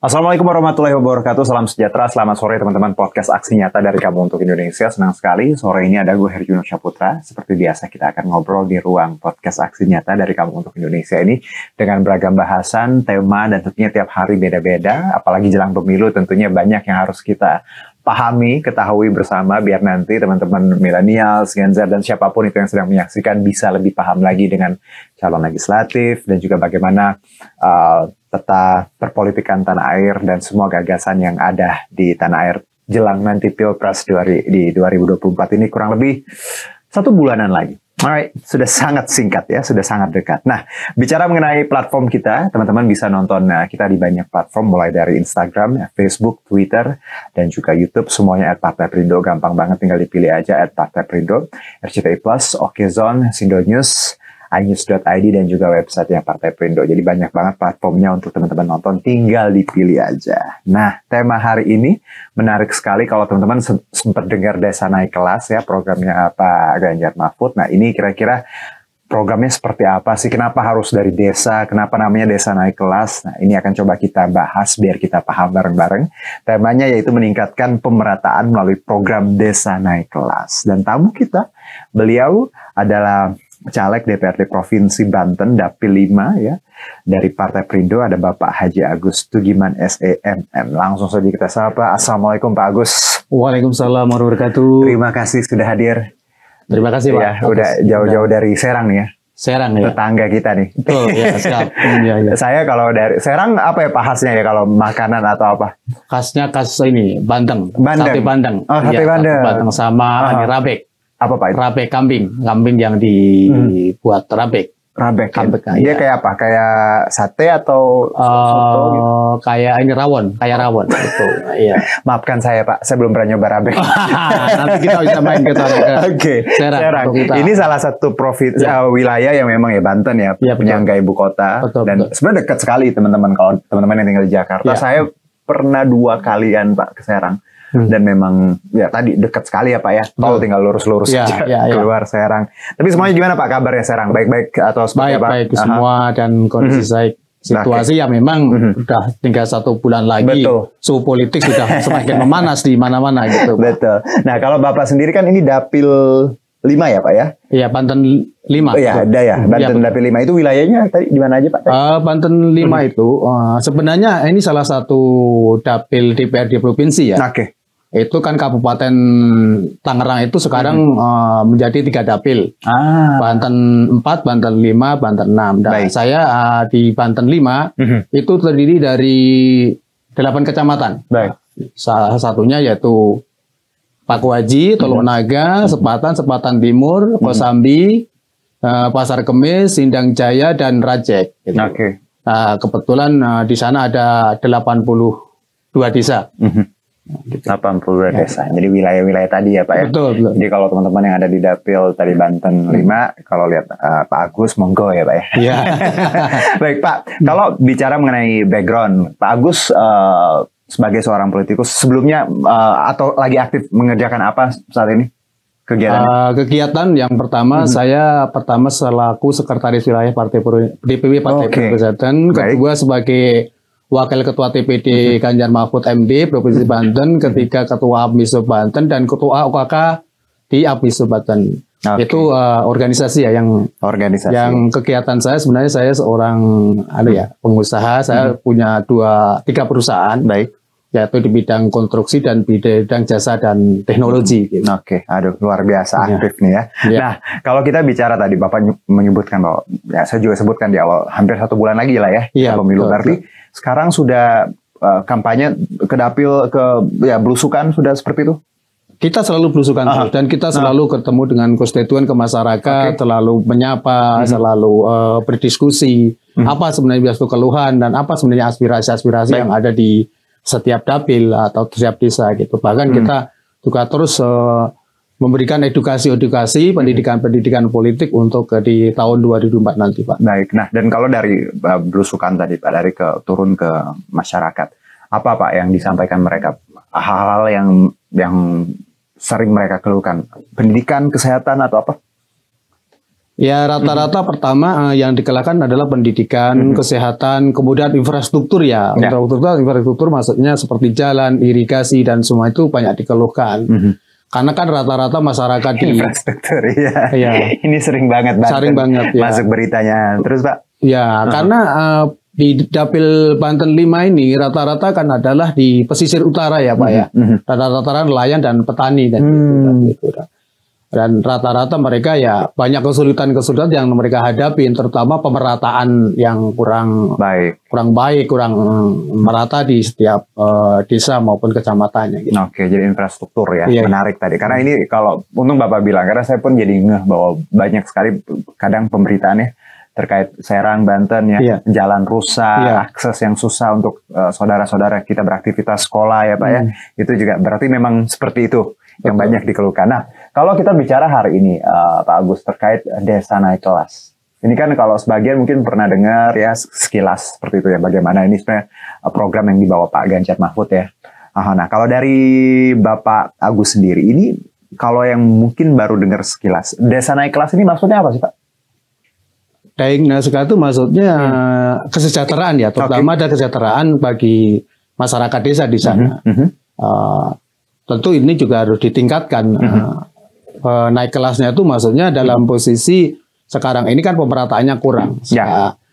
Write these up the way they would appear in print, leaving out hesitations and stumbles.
Assalamualaikum warahmatullahi wabarakatuh. Salam sejahtera, selamat sore teman-teman podcast Aksi Nyata dari Kamu Untuk Indonesia. Senang sekali sore ini ada gue Herjuno Syaputra. Seperti biasa kita akan ngobrol di ruang podcast Aksi Nyata dari Kamu Untuk Indonesia ini dengan beragam bahasan, tema, dan tentunya tiap hari beda-beda. Apalagi jelang pemilu tentunya banyak yang harus kita pahami, ketahui bersama biar nanti teman-teman milenial, Gen Z, dan siapapun itu yang sedang menyaksikan bisa lebih paham lagi dengan calon legislatif dan juga bagaimana peta perpolitikan tanah air dan semua gagasan yang ada di tanah air jelang nanti Pilpres di 2024 ini kurang lebih 1 bulanan lagi. Alright, sudah sangat singkat ya, sudah sangat dekat. Nah, bicara mengenai platform kita, teman-teman bisa nonton kita di banyak platform, mulai dari Instagram, Facebook, Twitter, dan juga YouTube, semuanya @partai-perindo, gampang banget, tinggal dipilih aja @partai-perindo, RCTI Plus, Okezone, Sindo News, inews.id, dan juga website yang Partai Perindo. Jadi banyak banget platformnya untuk teman-teman nonton, tinggal dipilih aja. Nah, tema hari ini menarik sekali kalau teman-teman sempat dengar Desa Naik Kelas ya, programnya Pak Ganjar Mahfud. Nah, ini kira-kira programnya seperti apa sih? Kenapa harus dari desa? Kenapa namanya Desa Naik Kelas? Nah, ini akan coba kita bahas biar kita paham bareng-bareng. Temanya yaitu meningkatkan pemerataan melalui program Desa Naik Kelas. Dan tamu kita, beliau adalah caleg DPRD Provinsi Banten, Dapil 5 ya, dari Partai Perindo, ada Bapak Haji Agus Tugiman SEMM. Langsung saja kita sapa. Assalamualaikum Pak Agus. Waalaikumsalam warahmatullahi wabarakatuh. Terima kasih sudah hadir. Terima kasih Pak. Ya, udah jauh-jauh dari Serang nih ya. Serang ya. Tetangga kita nih. Betul ya, siap. Ya. Saya kalau dari Serang apa ya Pak khasnya ya kalau makanan atau apa? Khasnya ini Bandeng. Bandeng. Sate Bandeng. Oh, sate ya, Bandeng. Sate Bandeng sama rabek. Apa Pak itu? Rabek kambing yang dibuat rabek. Rabek. Ya. Dia kayak apa? Kayak sate atau soto gitu? Kayak ini rawon, betul. Iya. Maafkan saya Pak, saya belum pernah nyoba rabek. Nanti kita bisa main ke Oke. Serang. Ini salah satu wilayah yang memang ya Banten ya, penyangga ibu kota. Dan sebenarnya dekat sekali teman-teman kalau teman-teman yang tinggal di Jakarta. Ya. Saya pernah 2 kalian Pak ke Serang. Dan memang ya tadi dekat sekali ya Pak ya. Tol tinggal lurus-lurus aja keluar Serang. Tapi semuanya gimana Pak kabarnya Serang? Baik-baik atau seperti apa? Baik semua dan kondisi baik. Situasi ya memang udah tinggal 1 bulan lagi. Betul. Suhu politik sudah semakin memanas di mana-mana gitu Pak. Betul. Nah kalau Bapak sendiri kan ini Dapil 5 ya Pak ya? Iya, Banten 5. Oh ya, ada ya. Banten ya, Dapil 5 itu wilayahnya tadi di mana aja Pak? Banten 5 itu sebenarnya ini salah satu dapil DPRD provinsi ya. Oke. Itu kan Kabupaten Tangerang itu sekarang menjadi 3 dapil. Banten 4, Banten 5, Banten 6. Dan saya di Banten 5 itu terdiri dari 8 kecamatan. Baik. Salah satunya yaitu Pakuaji, Teluk Naga, Sepatan Timur, Kosambi, Pasar Kemis, Sindang Jaya, dan Rajek. Gitu. Oke. Kebetulan di sana ada 82 desa. 82 desa. Jadi wilayah-wilayah tadi ya Pak ya. Betul. Jadi kalau teman-teman yang ada di Dapil tadi Banten 5, kalau lihat Pak Agus monggo ya Pak ya. Iya. Baik Pak, kalau bicara mengenai background, Pak Agus sebagai seorang politikus sebelumnya atau lagi aktif mengerjakan apa saat ini? Kegiatan yang pertama saya selaku sekretaris wilayah DPW Partai Perindo Banten, kedua sebagai Wakil Ketua TPD Ganjar Mahfud MD Provinsi Banten, ketiga Ketua Apmiso Banten, dan Ketua OKK di Apmiso Banten. Itu organisasi ya yang kegiatan saya sebenarnya saya seorang pengusaha. Saya punya 3 perusahaan. Baik. Yaitu di bidang konstruksi dan bidang jasa dan teknologi. Gitu. Oke, aduh luar biasa aktif nih ya. Nah, kalau kita bicara tadi Bapak menyebutkan bahwa ya saya juga sebutkan di awal hampir 1 bulan lagi lah ya pemilu. Berarti sekarang sudah kampanye ke dapil belusukan sudah seperti itu? Kita selalu belusukan terus dan kita selalu ketemu dengan konstituen ke masyarakat, selalu menyapa, selalu berdiskusi apa sebenarnya keluhan dan apa sebenarnya aspirasi-aspirasi yang ada di setiap dapil atau setiap desa gitu. Bahkan kita juga terus memberikan edukasi, pendidikan politik untuk di tahun 2024 nanti Pak. Baik, nah dan kalau dari belusukan tadi Pak, dari turun ke masyarakat, apa Pak yang disampaikan mereka? Hal-hal yang sering mereka keluhkan? Pendidikan, kesehatan atau apa? Ya rata-rata pertama yang dikeluhkan adalah pendidikan, kesehatan, kemudian infrastruktur ya. Infrastruktur maksudnya seperti jalan, irigasi dan semua itu banyak dikeluhkan. Karena kan rata-rata masyarakat di infrastruktur ya. Ini sering banget ya. Masuk beritanya. Terus Pak? Ya, karena di Dapil Banten 5 ini rata-rata kan adalah di pesisir utara ya Pak ya. Rata-rata nelayan dan petani dan gitu. Dan rata-rata mereka ya banyak kesulitan yang mereka hadapi, terutama pemerataan yang kurang baik, kurang merata di setiap desa maupun kecamatannya. Gitu. Oke, jadi infrastruktur ya, menarik tadi. Karena ini kalau untung Bapak bilang, karena saya pun jadi ngeh bahwa banyak sekali kadang pemberitaannya terkait Serang, Banten ya, jalan rusak, akses yang susah untuk saudara-saudara kita beraktivitas sekolah ya Pak ya. Itu juga berarti memang seperti itu yang banyak dikeluhkan. Nah, kalau kita bicara hari ini Pak Agus terkait desa naik kelas. Ini kan kalau sebagian mungkin pernah dengar ya sekilas seperti itu ya, bagaimana ini sebenarnya program yang dibawa Pak Ganjar Mahfud ya. Nah, kalau dari Bapak Agus sendiri ini, kalau yang mungkin baru dengar sekilas, desa naik kelas ini maksudnya apa sih Pak? Nah, itu maksudnya kesejahteraan ya, terutama ada kesejahteraan bagi masyarakat desa di sana. Tentu ini juga harus ditingkatkan. Naik kelasnya itu maksudnya dalam posisi sekarang ini kan pemerataannya kurang.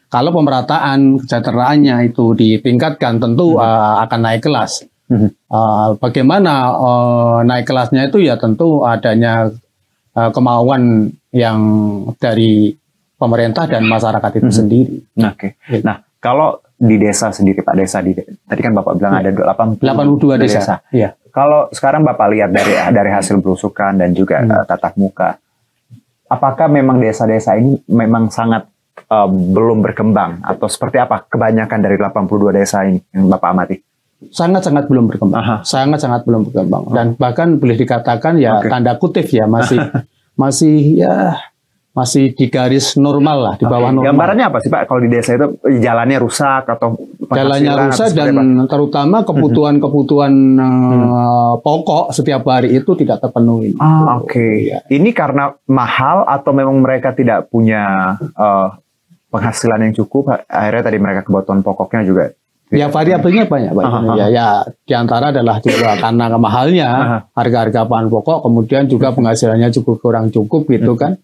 Kalau pemerataan kesejahteraannya itu ditingkatkan, tentu akan naik kelas. Bagaimana naik kelasnya itu ya tentu adanya kemauan yang dari pemerintah dan masyarakat itu sendiri. Nah, kalau di desa sendiri Pak, tadi kan Bapak bilang ada 82 desa. Iya. Kalau sekarang Bapak lihat dari hasil belusukan dan juga tatap muka, apakah memang desa-desa ini memang sangat belum berkembang atau seperti apa kebanyakan dari 82 desa ini yang Bapak amati? Sangat-sangat belum berkembang. Sangat-sangat belum berkembang. Dan bahkan boleh dikatakan ya tanda kutip ya masih di garis normal lah, di bawah normal. Gambarannya apa sih Pak kalau di desa itu jalannya rusak atau jalannya rusak dan terutama kebutuhan-kebutuhan pokok setiap hari itu tidak terpenuhi. Ini karena mahal atau memang mereka tidak punya penghasilan yang cukup, akhirnya tadi mereka kebutuhan pokoknya juga. Ya variabelnya banyak Pak. Ya diantara adalah juga karena mahalnya harga-harga bahan pokok, kemudian juga penghasilannya kurang cukup gitu kan.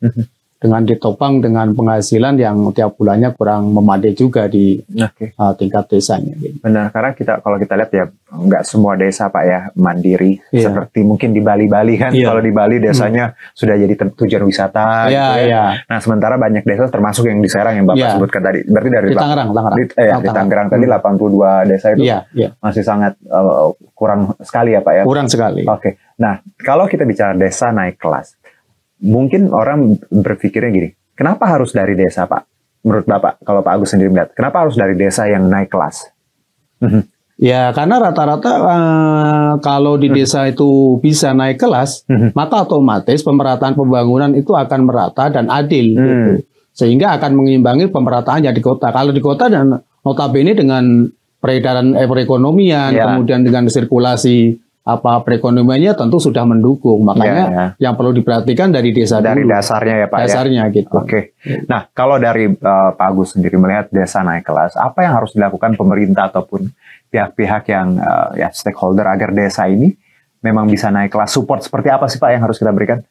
Dengan ditopang dengan penghasilan yang tiap bulannya kurang memadai juga di tingkat desanya. Gitu. Benar, karena kalau kita lihat ya nggak semua desa Pak ya mandiri seperti mungkin di Bali kan. Kalau di Bali desanya sudah jadi tujuan wisata. Nah sementara banyak desa termasuk yang di Serang yang Bapak sebutkan tadi. Berarti dari di Tangerang. Di Tangerang tadi 82 desa itu masih sangat kurang sekali ya Pak ya. Kurang sekali. Nah kalau kita bicara desa naik kelas, mungkin orang berpikirnya gini, kenapa harus dari desa Pak? Menurut Bapak, kalau Pak Agus sendiri melihat, kenapa harus dari desa yang naik kelas? Ya karena rata-rata kalau di desa itu bisa naik kelas, maka otomatis pemerataan pembangunan itu akan merata dan adil. Gitu. Sehingga akan mengimbangi pemerataan di kota. Kalau di kota dan notabene dengan peredaran perekonomian, kemudian dengan sirkulasi perekonomiannya tentu sudah mendukung. Makanya yang perlu diperhatikan dari desa dari dulu. Dasarnya ya Pak. Dasarnya gitu. Nah, kalau dari Pak Agus sendiri melihat desa naik kelas, apa yang harus dilakukan pemerintah ataupun pihak-pihak yang stakeholder agar desa ini memang bisa naik kelas? Support seperti apa sih Pak yang harus kita berikan?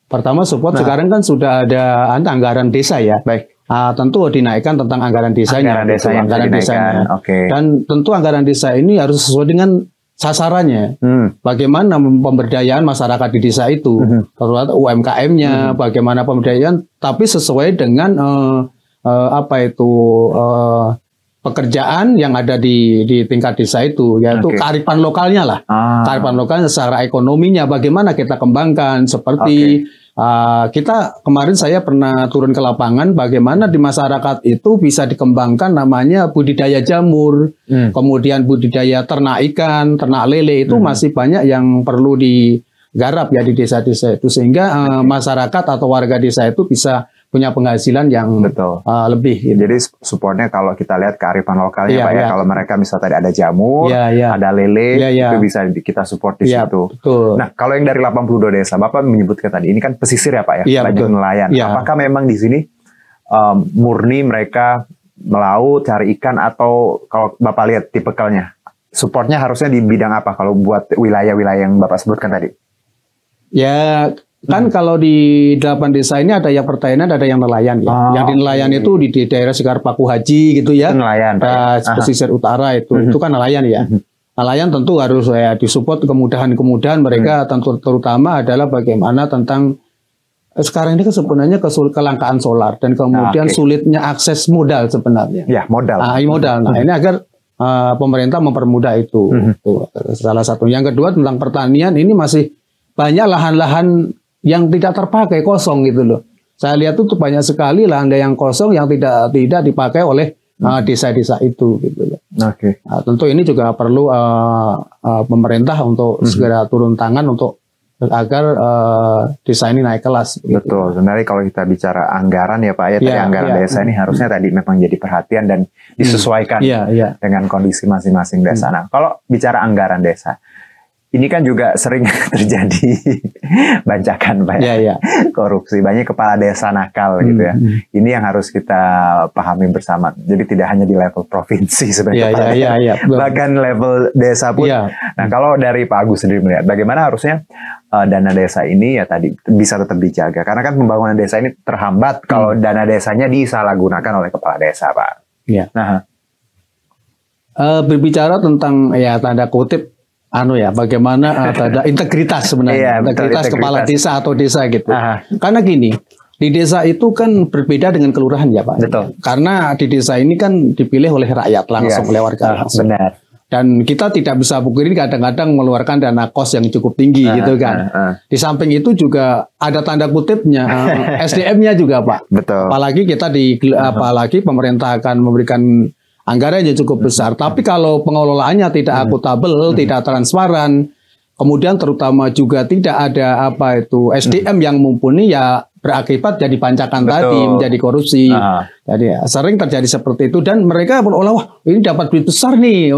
Pertama support sekarang kan sudah ada anggaran desa ya. Tentu dinaikkan tentang anggaran desanya. Anggaran desanya. Dan tentu anggaran desa ini harus sesuai dengan sasarannya, bagaimana pemberdayaan masyarakat di desa itu, terutama UMKM-nya, bagaimana pemberdayaan, tapi sesuai dengan pekerjaan yang ada di tingkat desa itu, yaitu kearifan lokalnya lah, kearifan lokalnya secara ekonominya, bagaimana kita kembangkan, seperti kita kemarin saya pernah turun ke lapangan bagaimana di masyarakat itu bisa dikembangkan namanya budidaya jamur, kemudian budidaya ternak ikan, ternak lele itu masih banyak yang perlu digarap ya di desa-desa itu sehingga masyarakat atau warga desa itu bisa punya penghasilan yang lebih. Gitu. Jadi supportnya kalau kita lihat kearifan lokalnya Pak ya, kalau mereka misalnya tadi ada jamur, ada lele, itu bisa kita support di situ. Betul. Nah kalau yang dari 82 desa, Bapak menyebutkan tadi, ini kan pesisir ya Pak ya, banyak nelayan. Apakah memang di sini murni mereka melaut, cari ikan, atau kalau Bapak lihat tipikalnya, supportnya harusnya di bidang apa kalau buat wilayah-wilayah yang Bapak sebutkan tadi? Ya kan kalau di 8 desa ini ada yang pertanian, ada yang nelayan ya. Yang di nelayan itu di daerah sekitar Paku Haji gitu ya. Nelayan. Pesisir utara itu kan nelayan ya. Nelayan tentu harus disupport kemudahan-kemudahan mereka, tentu terutama adalah bagaimana tentang sekarang ini kan sebenarnya kelangkaan solar dan kemudian sulitnya akses modal sebenarnya. Ya, modal. Modal. Nah, ini agar pemerintah mempermudah itu. Salah satu. Yang kedua tentang pertanian, ini masih banyak lahan-lahan yang tidak terpakai, kosong gitu loh. Saya lihat itu banyak sekali lahan yang kosong yang tidak dipakai oleh desa-desa itu gitu loh. Nah, tentu ini juga perlu pemerintah untuk segera turun tangan untuk agar desa ini naik kelas. Betul. Sebenarnya kalau kita bicara anggaran ya Pak ya, tadi anggaran desa ini harusnya tadi memang jadi perhatian dan disesuaikan dengan kondisi masing-masing desa. Nah, kalau bicara anggaran desa, ini kan juga sering terjadi bancakan Pak ya, korupsi, banyak kepala desa nakal gitu ya. Ini yang harus kita pahami bersama. Jadi tidak hanya di level provinsi sebenarnya, bahkan level desa pun. Nah kalau dari Pak Agus sendiri melihat, bagaimana harusnya dana desa ini ya tadi bisa tetap dijaga, karena kan pembangunan desa ini terhambat kalau dana desanya disalahgunakan oleh kepala desa Pak. Nah, berbicara tentang tanda kutip bagaimana ada integritas sebenarnya, integritas kepala desa atau desa gitu. Karena gini, di desa itu kan berbeda dengan kelurahan ya Pak. Betul. Karena di desa ini kan dipilih oleh rakyat langsung, oleh warga langsung. Benar. Dan kita tidak bisa pungkiri kadang-kadang mengeluarkan dana kos yang cukup tinggi gitu kan. Di samping itu juga ada tanda kutipnya SDM-nya juga Pak. Betul. Apalagi kita apalagi pemerintah akan memberikan anggarannya cukup besar, tapi kalau pengelolaannya tidak akuntabel, tidak transparan, kemudian terutama juga tidak ada SDM yang mumpuni, ya berakibat jadi pancakan tadi, menjadi korupsi. Jadi sering terjadi seperti itu, dan mereka berolah, wah ini dapat duit besar nih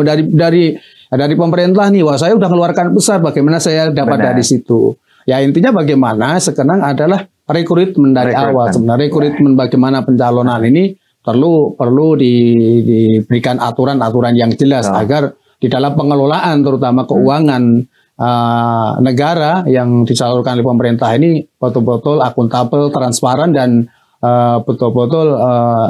dari pemerintah nih, wah saya udah keluarkan besar, bagaimana saya dapat dari situ. Ya intinya bagaimana sekarang adalah rekrutmen dari awal, sebenarnya rekrutmen bagaimana pencalonan ini perlu diberikan aturan-aturan yang jelas agar di dalam pengelolaan terutama keuangan negara yang disalurkan oleh pemerintah ini betul-betul akuntabel, transparan, dan betul-betul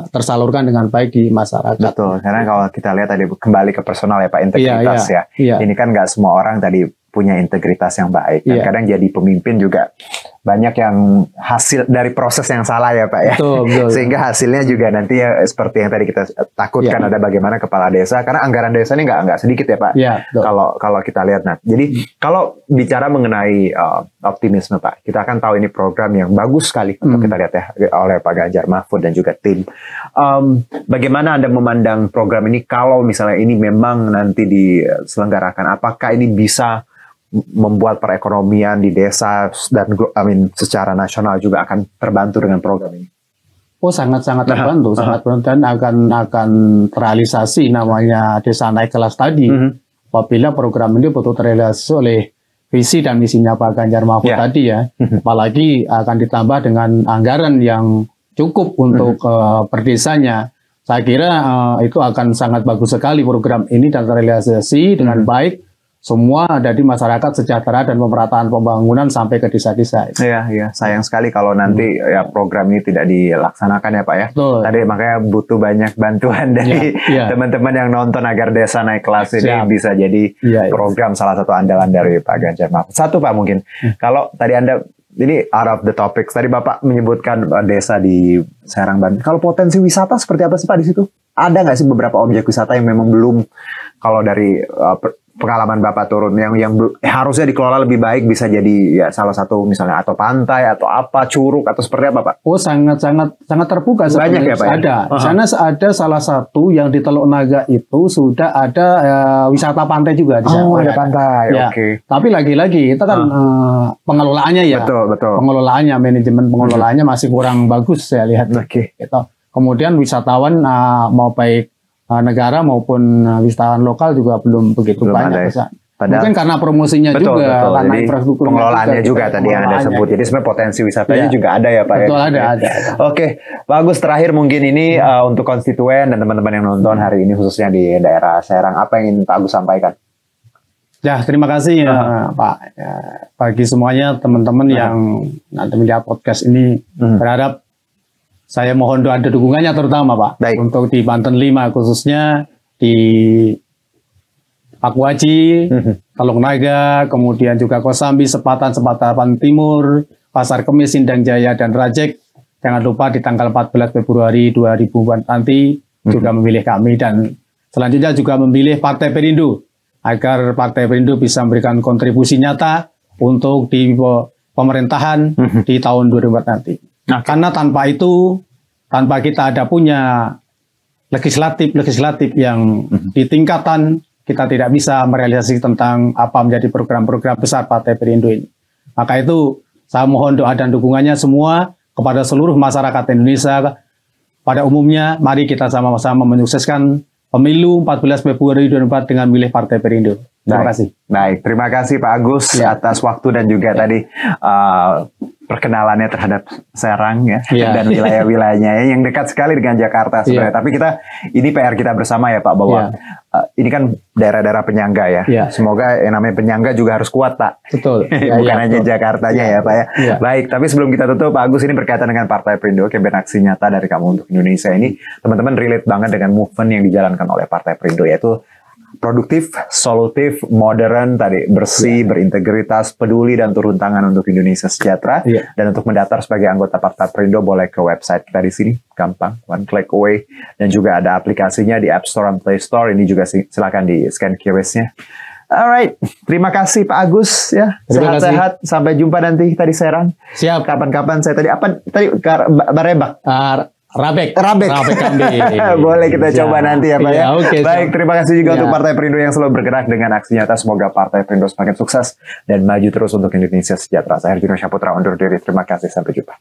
tersalurkan dengan baik di masyarakat. Betul, karena kalau kita lihat tadi kembali ke personal ya Pak, integritas ini kan nggak semua orang tadi punya integritas yang baik, dan kadang jadi pemimpin juga banyak yang hasil dari proses yang salah ya Pak ya. Betul. Sehingga hasilnya juga nanti ya seperti yang tadi kita takutkan, ada bagaimana kepala desa, karena anggaran desa ini nggak sedikit ya Pak. Kalau kita lihat, nah jadi kalau bicara mengenai optimisme Pak, kita akan tahu ini program yang bagus sekali untuk kita lihat ya oleh Pak Ganjar Mahfud dan juga tim. Bagaimana Anda memandang program ini kalau misalnya ini memang nanti diselenggarakan, apakah ini bisa membuat perekonomian di desa dan secara nasional juga akan terbantu dengan program ini? Oh sangat-sangat terbantu, sangat terbantu, dan akan terrealisasi namanya desa naik kelas tadi. Apabila program ini betul terrealisasi oleh visi dan misinya Pak Ganjar Mahfud tadi ya, apalagi akan ditambah dengan anggaran yang cukup untuk per desanya. Saya kira itu akan sangat bagus sekali program ini dan terrealisasi dengan baik. Semua ada di masyarakat sejahtera dan pemerataan pembangunan sampai ke desa-desa. Iya. Sayang sekali kalau nanti ya program ini tidak dilaksanakan ya Pak ya. Betul. Tadi makanya butuh banyak bantuan dari teman-teman yang nonton agar desa naik kelas ini bisa jadi program salah satu andalan dari Pak Ganjar Mahfud. Satu Pak mungkin, kalau tadi Anda, ini out of the topics, tadi Bapak menyebutkan desa di Serang Banten. Kalau potensi wisata seperti apa sih Pak di situ? Ada nggak sih beberapa objek wisata yang memang belum, kalau dari pengalaman Bapak turun yang harusnya dikelola lebih baik bisa jadi ya salah satu misalnya atau pantai atau apa curug atau seperti apa Pak? Oh sangat terbuka. Banyak ya Pak? Ada. Sana ada salah satu yang di Teluk Naga itu sudah ada wisata pantai juga di sana. Oh ada pantai. Ya. Oke. Tapi lagi-lagi itu kan pengelolaannya ya. Betul. Pengelolaannya, manajemen pengelolaannya masih kurang bagus saya lihat. Oke. Gitu. Kemudian wisatawan mau baik negara maupun wisatawan lokal juga belum begitu banyak. Mungkin karena promosinya juga, karena jadi infrastruktur pengelolaannya juga tadi yang Anda sebut. Jadi sebenarnya potensi wisatanya juga ada ya Pak. Betul, ada. Oke, bagus. Terakhir mungkin ini untuk konstituen dan teman-teman yang nonton hari ini khususnya di daerah Serang, apa yang ingin Pak Agus sampaikan? Ya, terima kasih ya Pak. Ya, bagi semuanya teman-teman yang nanti melihat podcast ini, berharap saya mohon doa dan dukungannya terutama Pak. Baik. Untuk di Banten 5 khususnya di Pakuaji, Teluk Naga, kemudian juga Kosambi, Sepatan Timur, Pasar Kemis, Sindang Jaya, dan Rajek. Jangan lupa di tanggal 14 Februari 2000 nanti juga memilih kami dan selanjutnya juga memilih Partai Perindo agar Partai Perindo bisa memberikan kontribusi nyata untuk di pemerintahan di tahun 2004 nanti. Karena tanpa itu, tanpa kita ada punya legislatif yang di tingkatan, kita tidak bisa merealisasi tentang apa menjadi program-program besar Partai Perindo ini. Maka itu saya mohon doa dan dukungannya semua kepada seluruh masyarakat Indonesia. Pada umumnya, mari kita sama-sama menyukseskan pemilu 14 Februari 2024 dengan milih Partai Perindo. Terima kasih. Baik, terima kasih Pak Agus atas waktu dan juga tadi perkenalannya terhadap Serang dan wilayah-wilayahnya yang dekat sekali dengan Jakarta sebenarnya. Tapi ini PR kita bersama ya Pak bahwa ini kan daerah-daerah penyangga ya. Semoga yang namanya penyangga juga harus kuat Pak. Betul. Bukan hanya Jakartanya ya Pak ya. Baik, tapi sebelum kita tutup Pak Agus, ini berkaitan dengan Partai Perindo, Campaign Aksi Nyata dari Kamu Untuk Indonesia ini, teman-teman relate banget dengan movement yang dijalankan oleh Partai Perindo, yaitu produktif, solutif, modern, tadi bersih, berintegritas, peduli dan turun tangan untuk Indonesia sejahtera. Dan untuk mendaftar sebagai anggota Partai Perindo boleh ke website kita di sini, gampang, one click away. Dan juga ada aplikasinya di App Store dan Play Store. Ini juga silakan di scan QR-nya. Alright, terima kasih Pak Agus ya. Sehat-sehat, sampai jumpa nanti tadi Serang. Siap. Kapan-kapan saya tadi Barebak. Rabek kambing. Boleh kita coba nanti ya Pak ya. Baik, terima kasih juga untuk Partai Perindo yang selalu bergerak dengan aksi nyata. Semoga Partai Perindo semakin sukses dan maju terus untuk Indonesia sejahtera. Saya Herjunot Syaputra undur diri. Terima kasih, sampai jumpa.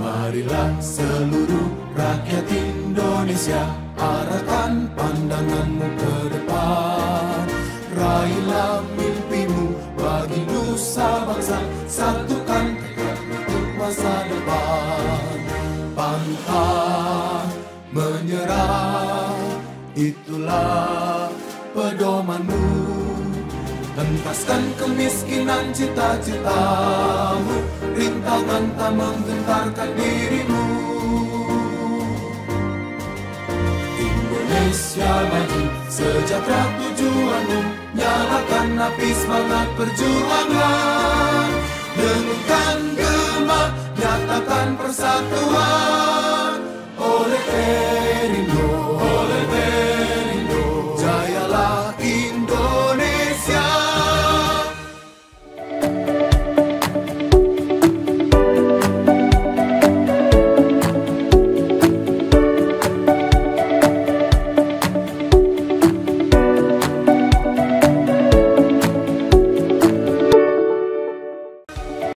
Marilah seluruh rakyat Indonesia, arahkan pandanganmu ke depan. Raihlah mimpimu bagi nusa bangsa, satukan tekad untuk masa depan. Pantang menyerah, itulah pedomanmu. Entaskan kemiskinan cita-citamu, rintangan tak menggentarkan dirimu. Indonesia maju, sejahtera tujuanmu, nyalakan api semangat perjuangan. Dengungkan gema, nyatakan persatuan.